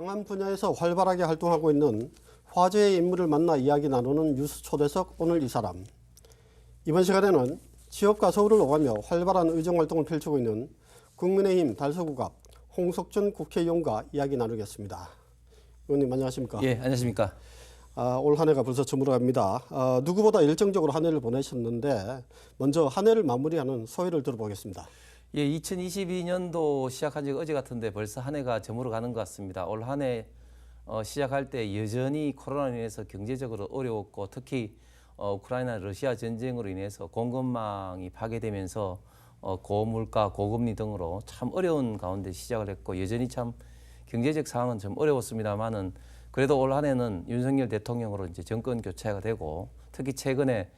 다양한 분야에서 활발하게 활동하고 있는 화제의 인물을 만나 이야기 나누는 뉴스 초대석 오늘 이 사람. 이번 시간에는 지역과 서울을 오가며 활발한 의정활동을 펼치고 있는 국민의힘 달서구갑 홍석천 국회의원과 이야기 나누겠습니다. 의원님 안녕하십니까? 예, 안녕하십니까? 올 한 해가 벌써 저물어갑니다. 누구보다 열정적으로 한 해를 보내셨는데 먼저 한 해를 마무리하는 소회를 들어보겠습니다. 예, 2022년도 시작한 지 어제 같은데 벌써 한 해가 저물어 가는 것 같습니다. 올 한 해 시작할 때 여전히 코로나로 인해서 경제적으로 어려웠고 특히 우크라이나 러시아 전쟁으로 인해서 공급망이 파괴되면서 고물가, 고금리 등으로 참 어려운 가운데 시작을 했고 여전히 참 경제적 상황은 좀 어려웠습니다만은 그래도 올 한 해는 윤석열 대통령으로 이제 정권 교체가 되고 특히 최근에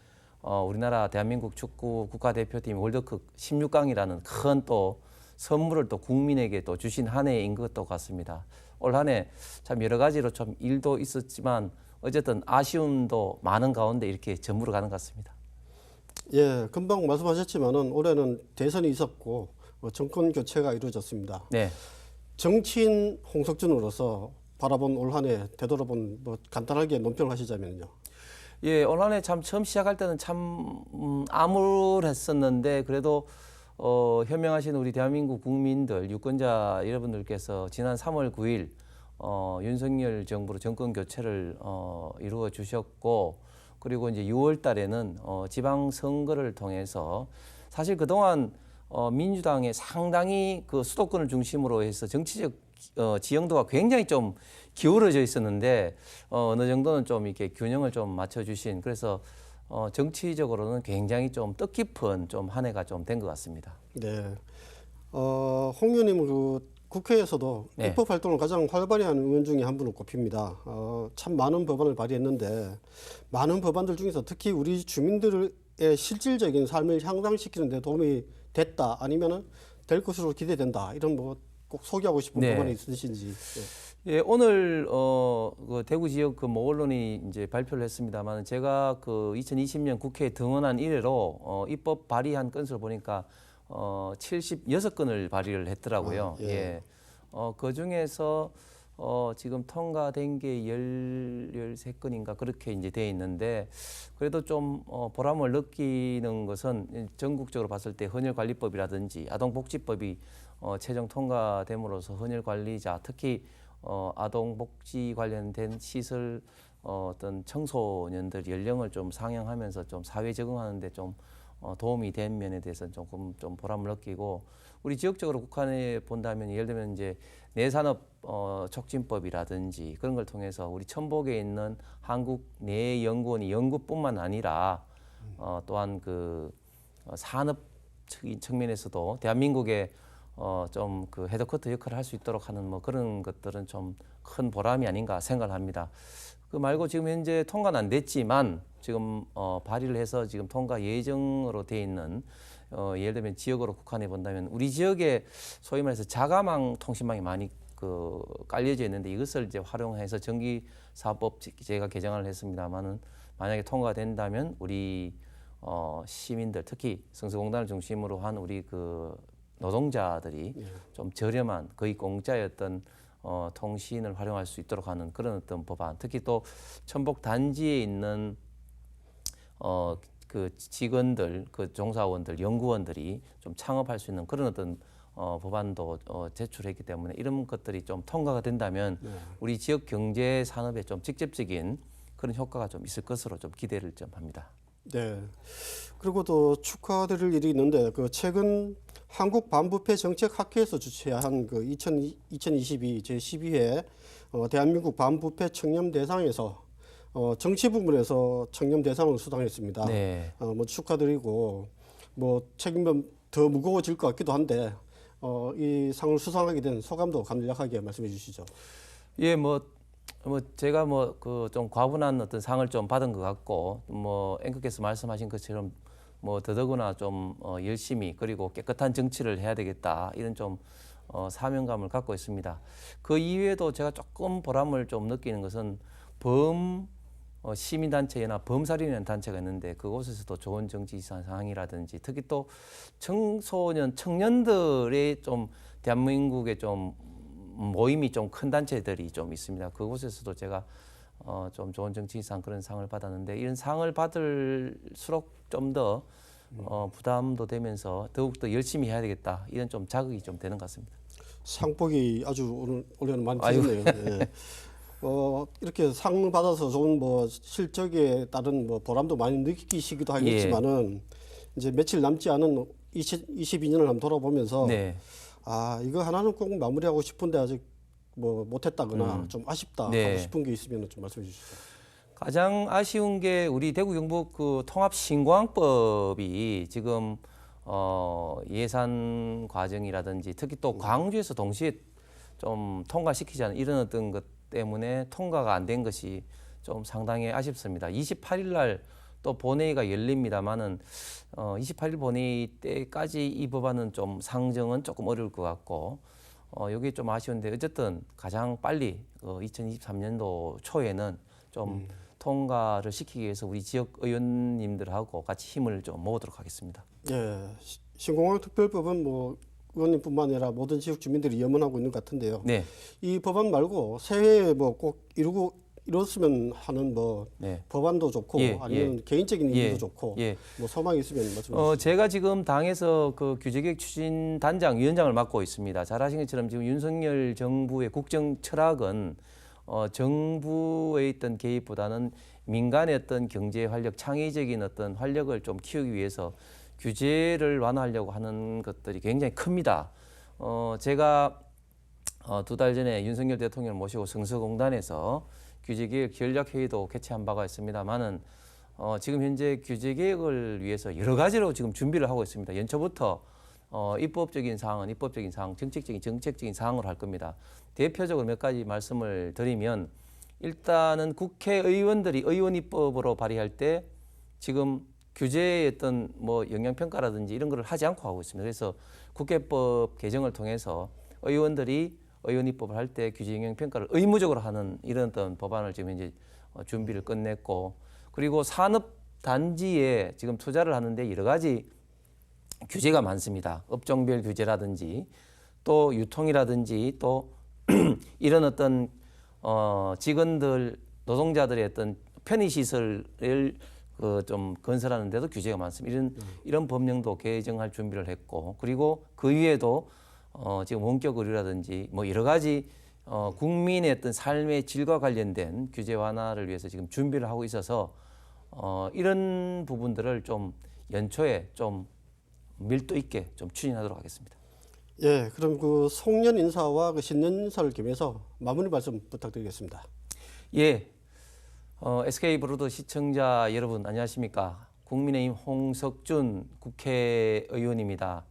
우리나라 대한민국 축구 국가대표팀 월드컵 16강이라는 큰 또 선물을 또 국민에게 또 주신 한 해인 것도 같습니다. 올 한 해 참 여러 가지로 좀 일도 있었지만 어쨌든 아쉬움도 많은 가운데 이렇게 저물어 가는 것 같습니다. 예, 금방 말씀하셨지만은 올해는 대선이 있었고 정권 교체가 이루어졌습니다. 네. 정치인 홍석준으로서 바라본 올 한 해 되돌아본 간단하게 논평을 하시자면요. 예, 올 한 해 참 처음 시작할 때는 참 암울했었는데 그래도 현명하신 우리 대한민국 국민들, 유권자 여러분들께서 지난 3월 9일 윤석열 정부로 정권 교체를 이루어 주셨고 그리고 이제 6월 달에는 지방 선거를 통해서 사실 그동안 민주당에 상당히 그 수도권을 중심으로 해서 정치적 지형도가 굉장히 좀 기울어져 있었는데 어느 정도는 좀 이렇게 균형을 좀 맞춰주신 그래서 정치적으로는 굉장히 좀 뜻깊은 좀 한 해가 좀 된 것 같습니다. 네, 홍 의원님은 그 국회에서도 네. 입법 활동을 가장 활발히 하는 의원 중에 한 분을 꼽힙니다. 참 많은 법안을 발의했는데 많은 법안들 중에서 특히 우리 주민들의 실질적인 삶을 향상시키는 데 도움이 됐다 아니면은 될 것으로 기대된다 이런 꼭 소개하고 싶은 네. 법안이 있으신지. 예, 오늘 그 대구 지역 그 모 언론이 이제 발표를 했습니다만 제가 그 2020년 국회에 등원한 이래로 입법 발의한 건수를 보니까 76건을 발의를 했더라고요. 예. 예. 그 중에서 지금 통과된 게 13건인가 그렇게 이제 돼 있는데 그래도 좀 보람을 느끼는 것은 전국적으로 봤을 때 헌혈관리법이라든지 아동복지법이 최종 통과됨으로써 헌혈관리자 특히 아동복지 관련된 시설 어떤 청소년들 연령을 좀 상향하면서 좀 사회 적응하는데 좀 도움이 된 면에 대해서는 조금 좀 보람을 느끼고 우리 지역적으로 국한에 본다면 예를 들면 이제 내산업 촉진법이라든지 그런 걸 통해서 우리 천복에 있는 한국 내연구원이 연구뿐만 아니라 또한 그 산업적인 측면에서도 대한민국의 좀 그 헤드쿼터 역할을 할 수 있도록 하는 뭐 그런 것들은 좀 큰 보람이 아닌가 생각을 합니다. 그 말고 지금 현재 통과는 안 됐지만 지금 발의를 해서 지금 통과 예정으로 돼 있는 예를 들면 지역으로 국한해 본다면 우리 지역에 소위 말해서 자가망 통신망이 많이 그 깔려져 있는데 이것을 이제 활용해서 전기사업법 제가 개정을 했습니다만은 만약에 통과된다면 우리 시민들 특히 성서공단을 중심으로 한 우리 그 노동자들이 좀 저렴한 거의 공짜였던 통신을 활용할 수 있도록 하는 그런 어떤 법안 특히 또 천복 단지에 있는 그 직원들, 그 종사원들, 연구원들이 좀 창업할 수 있는 그런 어떤 법안도 제출했기 때문에 이런 것들이 좀 통과가 된다면 우리 지역 경제 산업에 좀 직접적인 그런 효과가 좀 있을 것으로 좀 기대를 좀 합니다. 네. 그리고 또 축하드릴 일이 있는데 그 최근 한국 반부패 정책 학회에서 주최한 그 2022 제12회 대한민국 반부패 청렴 대상에서 정치 부문에서 청렴 대상을 수상했습니다. 네. 뭐 축하드리고 뭐 책임은 더 무거워질 것 같기도 한데 이 상을 수상하게 된 소감도 간략하게 말씀해 주시죠. 예, 뭐 제가 뭐 그 좀 과분한 어떤 상을 좀 받은 것 같고 뭐 앵커께서 말씀하신 것처럼 뭐 더더구나 좀 열심히 그리고 깨끗한 정치를 해야 되겠다 이런 좀 사명감을 갖고 있습니다. 그 이외에도 제가 조금 보람을 좀 느끼는 것은 시민단체나 범사련이라는 단체가 있는데 그곳에서도 좋은 정치 상황이라든지 특히 또 청소년, 청년들의 좀 대한민국의 좀 모임이 좀 큰 단체들이 좀 있습니다. 그곳에서도 제가 좀 좋은 정치인상 그런 상을 받았는데 이런 상을 받을수록 좀 더 부담도 되면서 더욱더 열심히 해야 되겠다 이런 좀 자극이 좀 되는 것 같습니다. 상복이 아주 올해는 많이 아유. 터졌네요. 예. 이렇게 상 받아서 좋은 뭐 실적에 따른 뭐 보람도 많이 느끼시기도 하겠지만은 이제 며칠 남지 않은 22년을 한번 돌아보면서 네. 아 이거 하나는 꼭 마무리하고 싶은데 아직 뭐 못했다거나 좀 아쉽다 네. 하고 싶은 게 있으면 좀 말씀해 주시죠. 가장 아쉬운 게 우리 대구 경북 그 통합신공항법이 지금 예산 과정이라든지 특히 또 광주에서 동시에 좀 통과시키지 않은 이런 어떤 것 때문에 통과가 안 된 것이 좀 상당히 아쉽습니다. 28일 날 또 본회의가 열립니다만은 28일 본회의 때까지 이 법안은 좀 상정은 조금 어려울 것 같고 이게 좀 아쉬운데 어쨌든 가장 빨리 2023년도 초에는 좀 통과를 시키기 위해서 우리 지역 의원님들하고 같이 힘을 좀 모으도록 하겠습니다. 예, 신공항 특별법은 뭐 의원님뿐만 아니라 모든 지역 주민들이 염원하고 있는 것 같은데요. 네. 이 법안 말고 새해에 뭐 꼭 이뤘으면 하는 뭐 네. 법안도 좋고 예, 아니면 개인적인 이유도 예, 좋고 예. 뭐 소망이 있으면 말씀해 주시죠. 제가 지금 당에서 그 규제개혁 추진 단장 위원장을 맡고 있습니다. 잘 아시는 것처럼 지금 윤석열 정부의 국정 철학은 정부의 있던 개입보다는 민간의 어떤 경제 활력, 창의적인 어떤 활력을 좀 키우기 위해서 규제를 완화하려고 하는 것들이 굉장히 큽니다. 제가 2달 전에 윤석열 대통령을 모시고 성서공단에서 규제개혁 전략회의도 개최한 바가 있습니다만은 지금 현재 규제개혁을 위해서 여러 가지로 지금 준비를 하고 있습니다. 연초부터 입법적인 사항은 입법적인 사항, 정책적인 사항으로 할 겁니다. 대표적으로 몇 가지 말씀을 드리면 일단은 국회의원들이 의원 입법으로 발의할 때 지금 규제의 어떤 뭐 영향평가라든지 이런 거를 하지 않고 하고 있습니다. 그래서 국회법 개정을 통해서 의원들이 의원 입법을 할 때 규제 영향 평가를 의무적으로 하는 이런 어떤 법안을 지금 이제 준비를 끝냈고 그리고 산업 단지에 지금 투자를 하는데 여러 가지 규제가 많습니다. 업종별 규제라든지 또 유통이라든지 또 이런 어떤 직원들 노동자들의 어떤 편의 시설을 좀 건설하는데도 규제가 많습니다. 이런 법령도 개정할 준비를 했고 그리고 그 위에도 지금 원격 의료라든지 뭐 여러 가지 국민의 어떤 삶의 질과 관련된 규제 완화를 위해서 지금 준비를 하고 있어서 이런 부분들을 좀 연초에 좀 밀도 있게 좀 추진하도록 하겠습니다. 예, 그럼 그 송년 인사와 그 신년 인사를 겸해서 마무리 말씀 부탁드리겠습니다. 예, SK 브로드 시청자 여러분 안녕하십니까? 국민의힘 홍석준 국회의원입니다.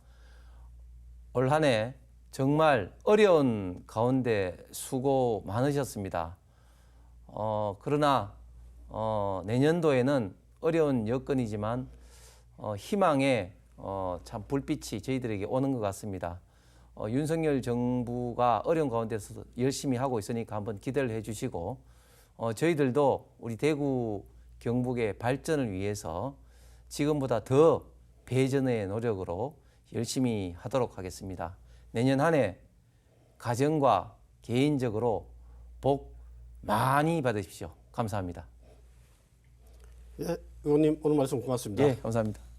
올 한 해 정말 어려운 가운데 수고 많으셨습니다. 그러나 내년도에는 어려운 여건이지만 희망의 참 불빛이 저희들에게 오는 것 같습니다. 윤석열 정부가 어려운 가운데서 열심히 하고 있으니까 한번 기대를 해주시고 저희들도 우리 대구 경북의 발전을 위해서 지금보다 더 배전의 노력으로 열심히 하도록 하겠습니다. 내년 한 해 가정과 개인적으로 복 많이 받으십시오. 감사합니다. 예, 의원님 오늘 말씀 고맙습니다. 예, 감사합니다.